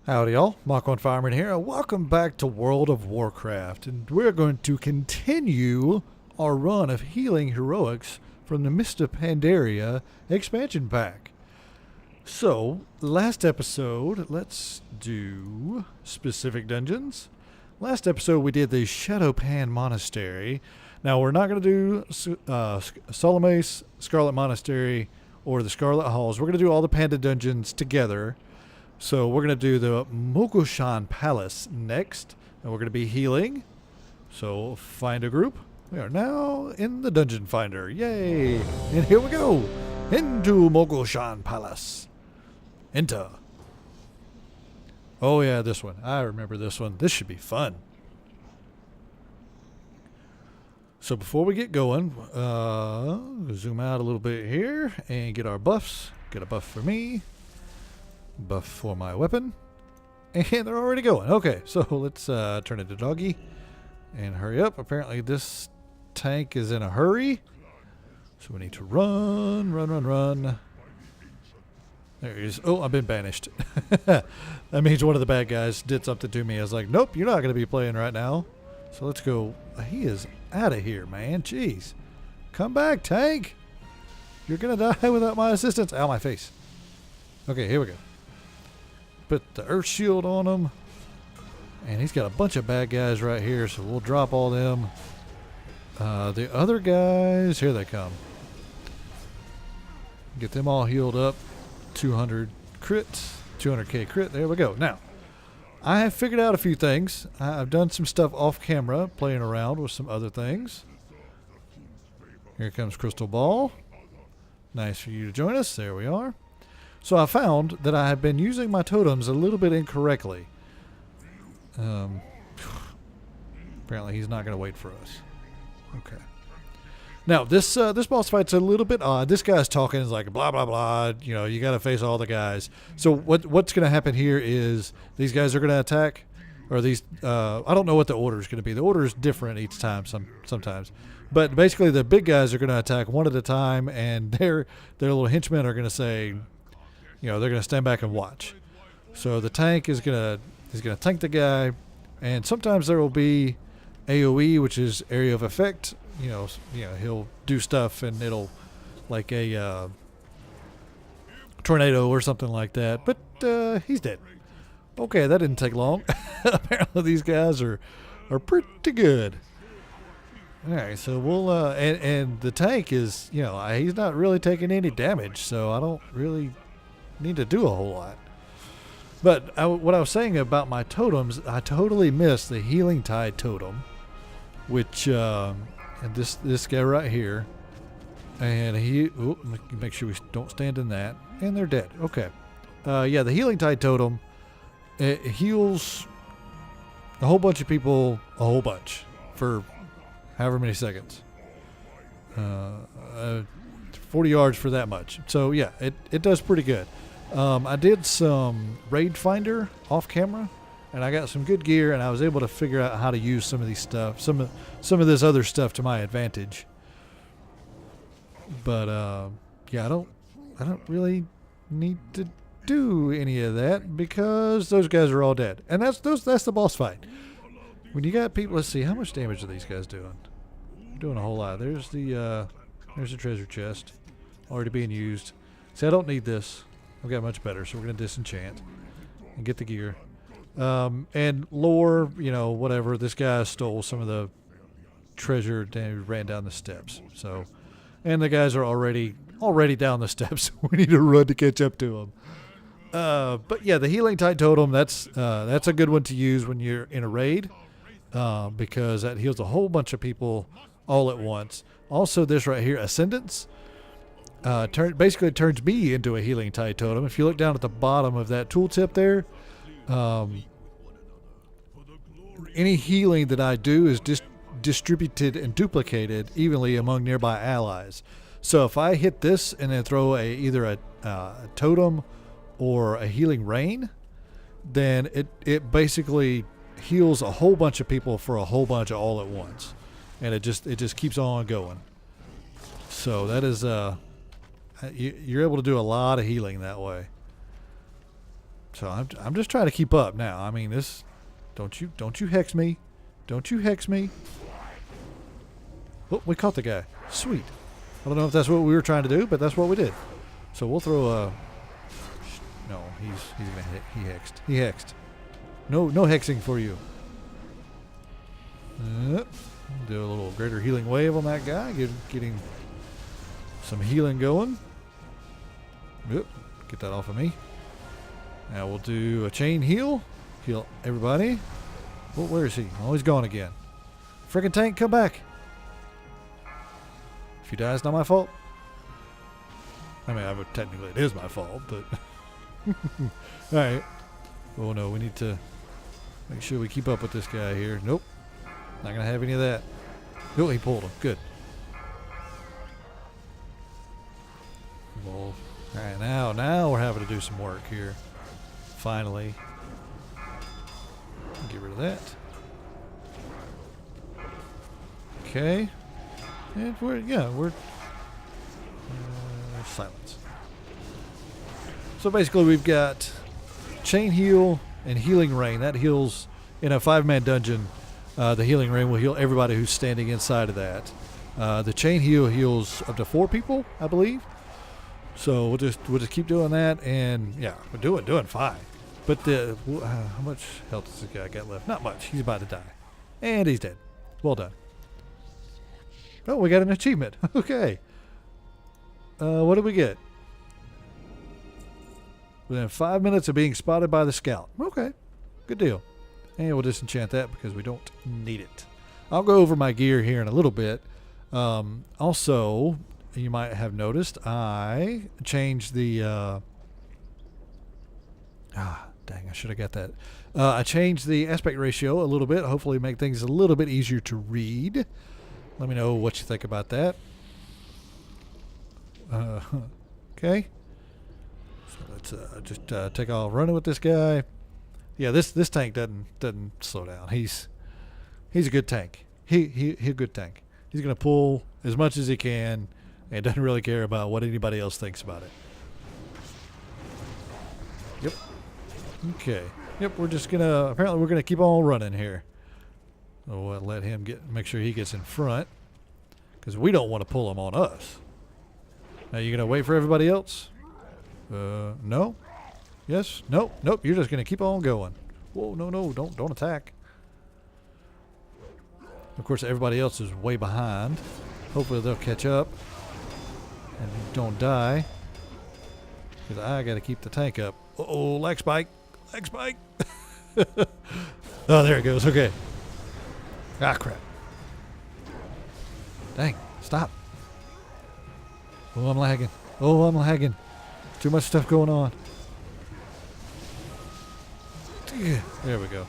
Howdy y'all, Mach1 Fireman here, and welcome back to World of Warcraft, and we're going to continue our run of healing heroics from the Mists of Pandaria expansion pack. So, last episode, let's do specific dungeons. Last episode we did the Shadowpan Monastery. Now we're not going to do Scholomance, Scarlet Monastery, or the Scarlet Halls. We're going to do all the Panda dungeons together. So we're going to do the Mogu'shan Palace next, and we're going to be healing. So find a group. We are now in the Dungeon Finder. Yay! And here we go! Into Mogu'shan Palace. Enter. Oh yeah, this one. I remember this one. This should be fun. So before we get going, zoom out a little bit here and get our buffs. Get a buff for me. Buff for my weapon, and they're already going. Okay, so let's turn into doggy and hurry up. Apparently this tank is in a hurry, so we need to run. There he is. Oh, I've been banished. That means one of the bad guys did something to me. I was like, nope, you're not going to be playing right now. So let's go. He is out of here, man. Jeez, come back, tank. You're gonna die without my assistance. Ow, my face. Okay, here we go. Put the earth shield on him, and he's got a bunch of bad guys right here, so we'll drop all them. The other guys, here they come. Get them all healed up. 200 crits, 200k crit. There we go. Now, I have figured out a few things. I've done some stuff off camera, playing around with some other things. Here comes Crystal Ball. Nice for you to join us. There we are. So I found that I have been using my totems a little bit incorrectly. Apparently he's not going to wait for us. Okay. Now this boss fight's a little bit odd. This guy's talking is like blah blah blah. You know, you got to face all the guys. So what's going to happen here is these guys are going to attack, or these I don't know what the order is going to be. The order is different each time. Sometimes. But basically the big guys are going to attack one at a time, and their little henchmen are going to say, you know, they're going to stand back and watch. So the tank is going to tank the guy, and sometimes there will be AoE, which is area of effect. You know, he'll do stuff, and it'll like a tornado or something like that. But he's dead. Okay, that didn't take long. Apparently these guys are pretty good. All right, so we'll and the tank is, you know, he's not really taking any damage, so I don't really need to do a whole lot. But what I was saying about my totems, I totally missed the Healing Tide totem, which and this guy right here, and make sure we don't stand in that, and they're dead. Okay, yeah, the Healing Tide totem, it heals a whole bunch of people, a whole bunch for however many seconds. 40 yards for that much. So yeah, it does pretty good. I did some raid finder off camera, and I got some good gear, and I was able to figure out how to use some of these stuff, some of this other stuff to my advantage. But yeah, I don't really need to do any of that because those guys are all dead, and that's the boss fight. When you got people, let's see, how much damage are these guys doing? They're doing a whole lot. There's the treasure chest already being used. See, I don't need this. I've got much better, so we're going to disenchant and get the gear. And lore, you know, whatever. This guy stole some of the treasure and ran down the steps. So, and the guys are already down the steps. We need to run to catch up to them. But yeah, the Healing Tide totem, that's a good one to use when you're in a raid, because that heals a whole bunch of people all at once. Also, this right here, Ascendance. Basically turns me into a Healing Tide totem. If you look down at the bottom of that tooltip there, any healing that I do is distributed and duplicated evenly among nearby allies. So if I hit this and then throw either a totem or a healing rain, then it basically heals a whole bunch of people for a whole bunch of all at once, and it just keeps on going. So that is you're able to do a lot of healing that way. So I'm just trying to keep up now. I mean, this. Don't you hex me. Don't you hex me. Oh, we caught the guy. Sweet. I don't know if that's what we were trying to do, but that's what we did. So we'll throw a... No, he's gonna hit. He hexed. He hexed. No hexing for you. Do a little greater healing wave on that guy. Getting some healing going. Yep. Get that off of me. Now we'll do a chain heal. Heal everybody. Oh, where is he? Oh, he's gone again. Freaking tank, come back. If you die, it's not my fault. I mean, technically it is my fault, but... Alright. Oh no, we need to make sure we keep up with this guy here. Nope. Not going to have any of that. Oh, he pulled him. Good. Well, alright, now we're having to do some work here. Finally. Get rid of that. Okay. And we're silence. So basically we've got chain heal and healing rain. That heals in a 5-man dungeon. The healing rain will heal everybody who's standing inside of that. The chain heal heals up to 4 people, I believe. So we'll just keep doing that, and yeah, we're doing fine. But how much health does this guy got left? Not much. He's about to die, and he's dead. Well done. Oh, we got an achievement. Okay. What did we get? Within 5 minutes of being spotted by the scout. Okay, good deal. And we'll disenchant that because we don't need it. I'll go over my gear here in a little bit. Also, you might have noticed I changed the... dang, I should have got that. I changed the aspect ratio a little bit. Hopefully make things a little bit easier to read. Let me know what you think about that. Okay. So let's just take off running with this guy. Yeah, this tank doesn't slow down. He's a good tank. He's a good tank. He's gonna pull as much as he can and doesn't really care about what anybody else thinks about it. Yep. Okay. Yep, apparently we're gonna keep on running here. We'll let him make sure he gets in front, because we don't want to pull him on us. Now you gonna wait for everybody else? No? Yes? Nope. Nope. You're just gonna keep on going. Whoa, no, don't attack. Of course, everybody else is way behind. Hopefully they'll catch up and don't die, because I gotta keep the tank up. Uh-oh, lag spike. Lag spike. Oh, there it goes. Okay. Ah, crap. Dang. Stop. Oh, I'm lagging. Oh, I'm lagging. Too much stuff going on. There we go.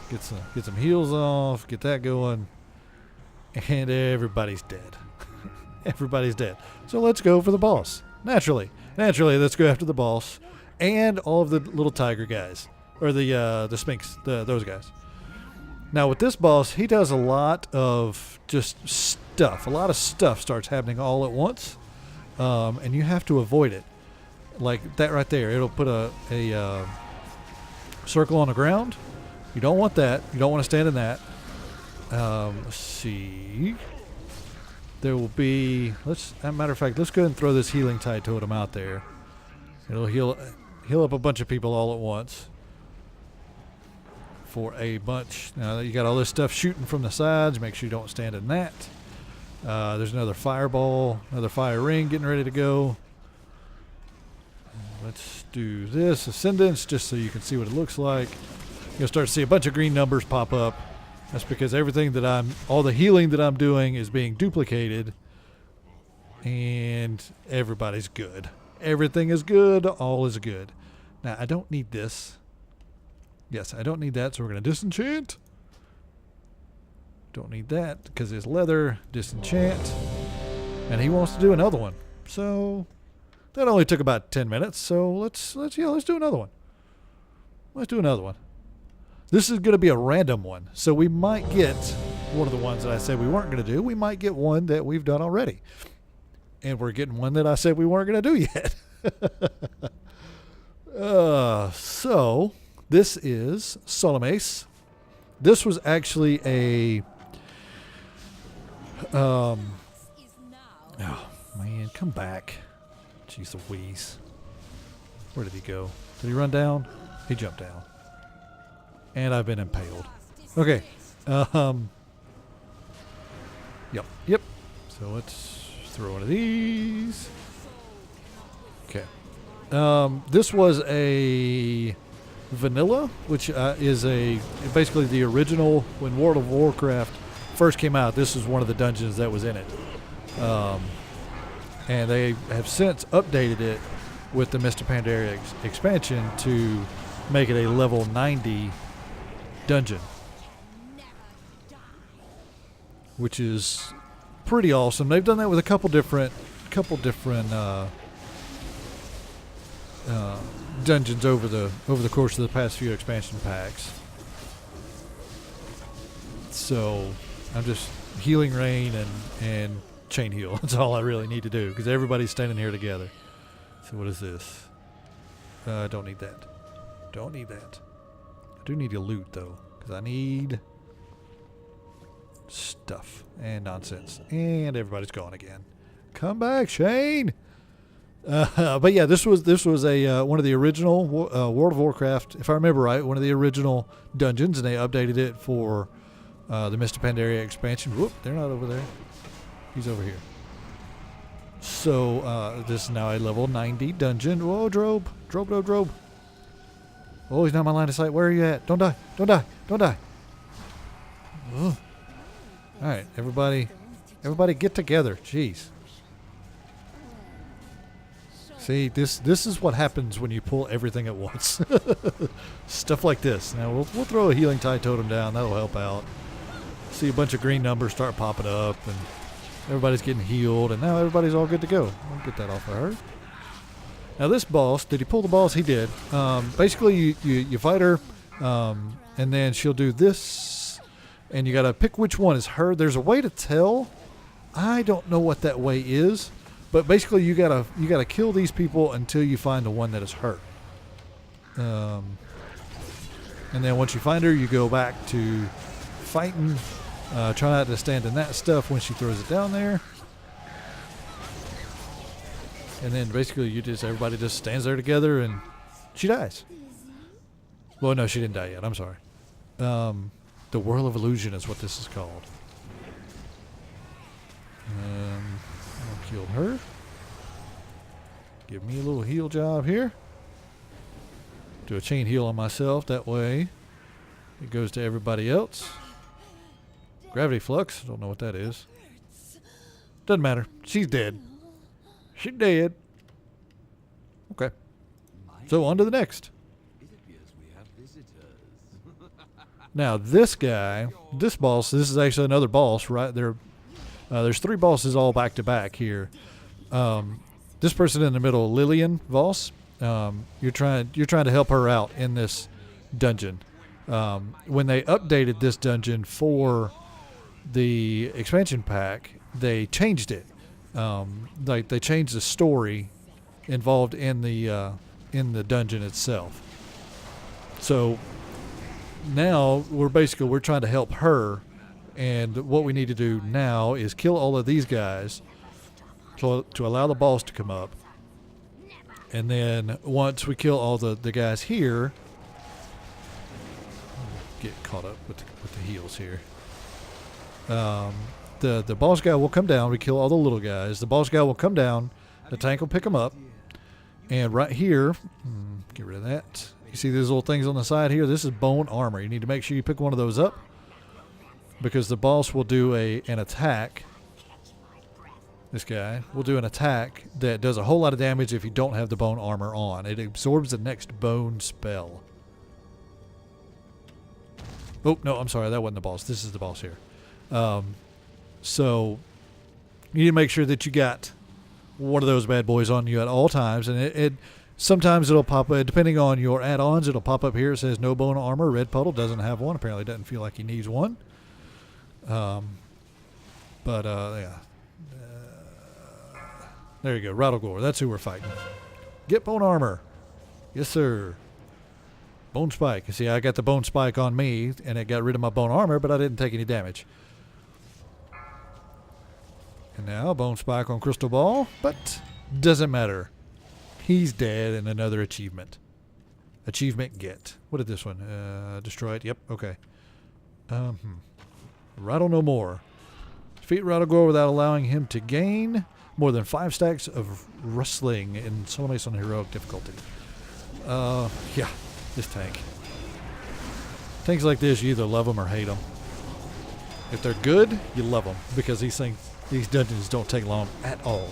Get some heals off. Get that going. And everybody's dead. Everybody's dead. So let's go for the boss. Naturally, let's go after the boss and all of the little tiger guys, or the Sphinx, those guys. Now with this boss, he does a lot of just stuff. A lot of stuff starts happening all at once, and you have to avoid it. Like that right there, it'll put a circle on the ground. You don't want that. You don't want to stand in that. Let's see. There will be. As a matter of fact, let's go ahead and throw this healing tide totem out there. It'll heal up a bunch of people all at once. For a bunch. Now you got all this stuff shooting from the sides. Make sure you don't stand in that. There's another fireball, another fire ring getting ready to go. Let's do this ascendance just so you can see what it looks like. You'll start to see a bunch of green numbers pop up. That's because all the healing that I'm doing is being duplicated, and everybody's good. Everything is good. All is good. Now I don't need this. Yes, I don't need that, so we're going to disenchant. Don't need that because it's leather. Disenchant. And he wants to do another one. So that only took about 10 minutes. So let's do another one. Let's do another one. This is going to be a random one. So we might get one of the ones that I said we weren't going to do. We might get one that we've done already. And we're getting one that I said we weren't going to do yet. So this is Scholomance. This was actually a oh man, come back. Jeez Louise. Where did he go? Did he run down? He jumped down. And I've been impaled. Okay. Yep. So let's throw one of these. Okay. This was a vanilla, which is basically the original when World of Warcraft first came out. This is one of the dungeons that was in it. And they have since updated it with the Mists of Pandaria expansion to make it a level 90 dungeon, which is pretty awesome. They've done that with a couple different dungeons over the course of the past few expansion packs. So I'm just healing rain and chain heal. That's all I really need to do because everybody's standing here together. So what is this? I don't need that. Don't need that. I do need to loot though because I need stuff and nonsense. And everybody's gone again. Come back, Shane. But yeah, this was a one of the original World of Warcraft, if I remember right, one of the original dungeons, and they updated it for the Mists of Pandaria expansion. Whoop, they're not over there. He's over here. So this is now a level 90 dungeon. Whoa, Drobe. Oh, he's not in my line of sight. Where are you at? Don't die. Ugh. All right, everybody get together. Jeez. See, this is what happens when you pull everything at once. Stuff like this. Now we'll throw a healing tide totem down. That'll help out. See a bunch of green numbers start popping up, and everybody's getting healed, and now everybody's all good to go. I'll get that off of her. Now this boss, did he pull the boss? He did. Basically, you fight her, and then she'll do this, and you got to pick which one is her. There's a way to tell. I don't know what that way is. But basically, you gotta kill these people until you find the one that is hurt. And then once you find her, you go back to fighting. Try not to stand in that stuff when she throws it down there. And then basically, everybody just stands there together, and she dies. Well, no, she didn't die yet. I'm sorry. The World of Illusion is what this is called. I'll kill her. Give me a little heal job here. Do a chain heal on myself. That way it goes to everybody else. Gravity flux. Don't know what that is. Doesn't matter. She's dead. She's dead. Okay. So on to the next. Now this guy, this boss, this is actually another boss right there. There's 3 bosses all back to back here. This person in the middle, Lillian Voss, you're trying to help her out in this dungeon. When they updated this dungeon for the expansion pack, they changed it. Like they changed the story involved in the dungeon itself. So now we're trying to help her. And what we need to do now is kill all of these guys to allow the boss to come up. And then once we kill all the guys here, get caught up with the heals here. The boss guy will come down. We kill all the little guys. The boss guy will come down. The tank will pick him up. And right here, get rid of that. You see these little things on the side here? This is bone armor. You need to make sure you pick one of those up, because the boss will do an attack. This guy will do an attack that does a whole lot of damage if you don't have the bone armor on. It absorbs the next bone spell. Oh, no, I'm sorry. That wasn't the boss. This is the boss here. So you need to make sure that you got one of those bad boys on you at all times. And sometimes it'll pop up, depending on your add-ons, it'll pop up here. It says no bone armor. Red Puddle doesn't have one. Apparently doesn't feel like he needs one. Yeah. There you go. Rattlegore. That's who we're fighting. Get bone armor. Yes, sir. Bone spike. You see, I got the bone spike on me, and it got rid of my bone armor, but I didn't take any damage. And now, bone spike on Crystal Ball, but doesn't matter. He's dead, and another achievement. Achievement get. What did this one? Destroy it. Yep, okay. Rattle no more. Defeat Rattle without allowing him to gain more than 5 stacks of wrestling in Scholomance on heroic difficulty. Yeah, this tank. Tanks like this, you either love them or hate them. If they're good, you love them because these dungeons don't take long at all.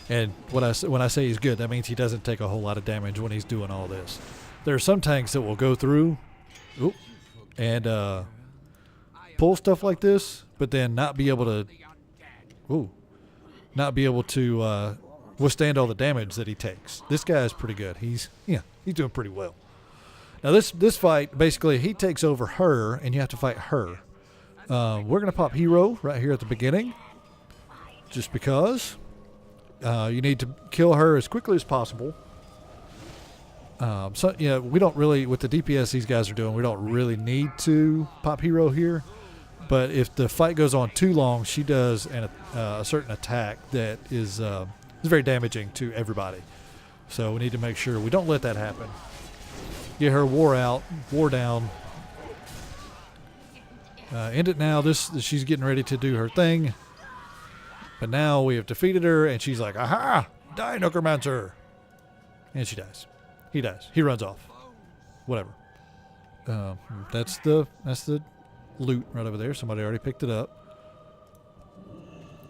And when I say he's good, that means he doesn't take a whole lot of damage when he's doing all this. There are some tanks that will go through and pull stuff like this, but then not be able to withstand all the damage that he takes. This guy is pretty good. He's doing pretty well. Now this fight, basically, he takes over her, and you have to fight her. We're gonna pop hero right here at the beginning, just because you need to kill her as quickly as possible. We don't really, with the DPS these guys are doing, we don't really need to pop hero here. But if the fight goes on too long, she does a certain attack that is very damaging to everybody. So we need to make sure we don't let that happen. Get her wore down. End it now. She's getting ready to do her thing. But now we have defeated her, and she's like, "Aha! Die, Necromancer!" And she dies. He dies. He runs off. Whatever. That's the loot right over there. Somebody already picked it up.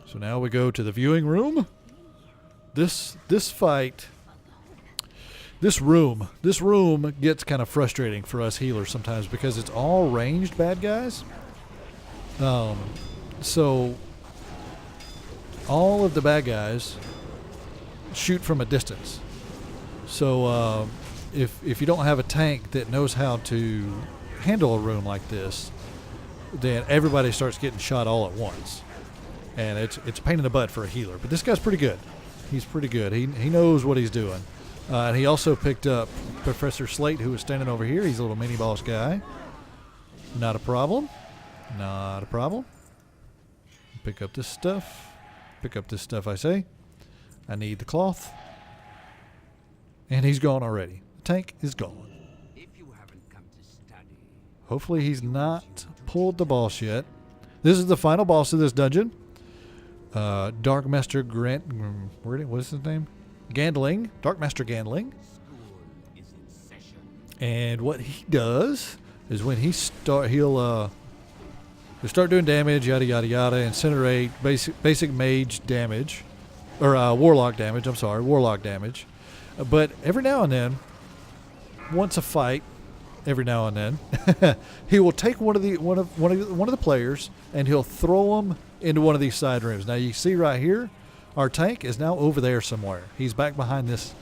So now we go to the viewing room. This room gets kind of frustrating for us healers sometimes because it's all ranged bad guys. So all of the bad guys shoot from a distance. So if you don't have a tank that knows how to handle a room like this, then everybody starts getting shot all at once, and it's a pain in the butt for a healer. But this guy's pretty good. He's pretty good. He knows what he's doing. And he also picked up Professor Slate, who was standing over here. He's a little mini boss guy. Not a problem. Not a problem. Pick up this stuff. Pick up this stuff, I say. I need the cloth. And he's gone already. The tank is gone. Hopefully he's not pulled the boss yet. This is the final boss of this dungeon. Dark Master what's his name? Gandling. Dark Master Gandling. And what he does is when he'll start doing damage, yada yada yada, incinerate, basic mage damage, or warlock damage. I'm sorry, warlock damage. But every now and then, once a fight, every now and then, he will take one of the players and he'll throw them into one of these side rooms. Now you see right here, our tank is now over there somewhere. He's back behind this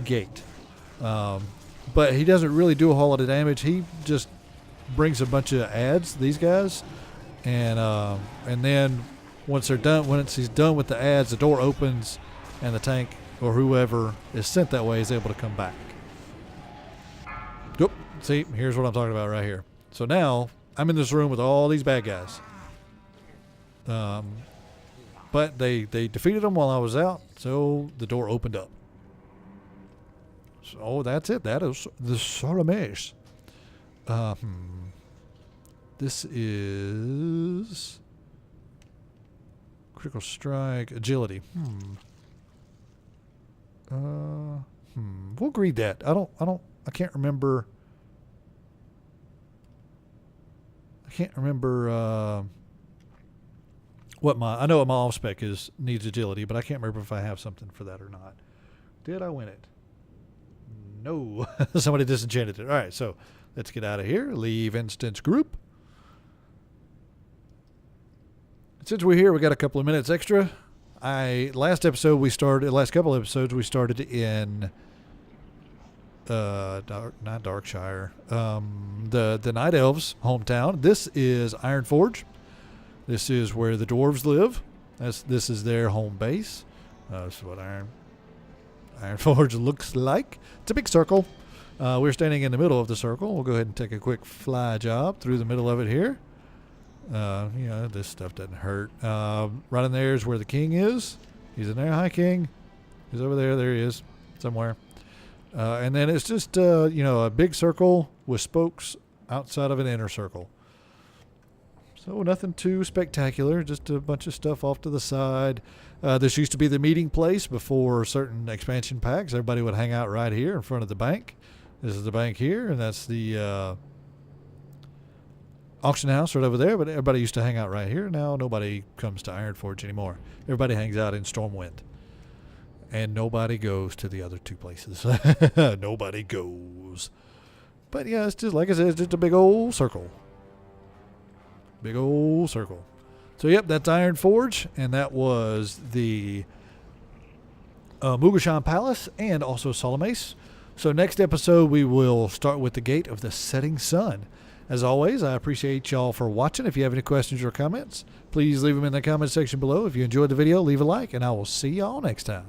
gate, but he doesn't really do a whole lot of damage. He just brings a bunch of ads, these guys, and then once he's done with the ads, the door opens, and the tank or whoever is sent that way is able to come back. Yep. See, here's what I'm talking about right here. So now I'm in this room with all these bad guys. But they defeated them while I was out, so the door opened up. So that's it. That is the Scholomance. This is critical strike, agility. We'll read that. I can't remember. I know what my off spec needs agility, but I can't remember if I have something for that or not. Did I win it? No. Somebody disenchanted it. All right, so let's get out of here. Leave instance group. Since we're here, we got a couple of minutes extra. Last couple episodes we started in not Darkshire. The Night Elves' hometown. This is Ironforge. This is where the dwarves live. This is their home base. That's what Iron Forge looks like. It's a big circle. We're standing in the middle of the circle. We'll go ahead and take a quick fly job through the middle of it here. This stuff doesn't hurt. Right in there is where the king is. He's in there. Hi, king. He's over there. There he is, somewhere. And then it's just, a big circle with spokes outside of an inner circle. So nothing too spectacular, just a bunch of stuff off to the side. This used to be the meeting place before certain expansion packs. Everybody would hang out right here in front of the bank. This is the bank here, and that's the auction house right over there. But everybody used to hang out right here. Now nobody comes to Ironforge anymore. Everybody hangs out in Stormwind. And nobody goes to the other two places. Nobody goes. But yeah, it's just, like I said, it's just a big old circle. Big old circle. So, yep, that's Ironforge, and that was the Mogu'shan Palace and also Scholomance. So, next episode, we will start with the Gate of the Setting Sun. As always, I appreciate y'all for watching. If you have any questions or comments, please leave them in the comment section below. If you enjoyed the video, leave a like, and I will see y'all next time.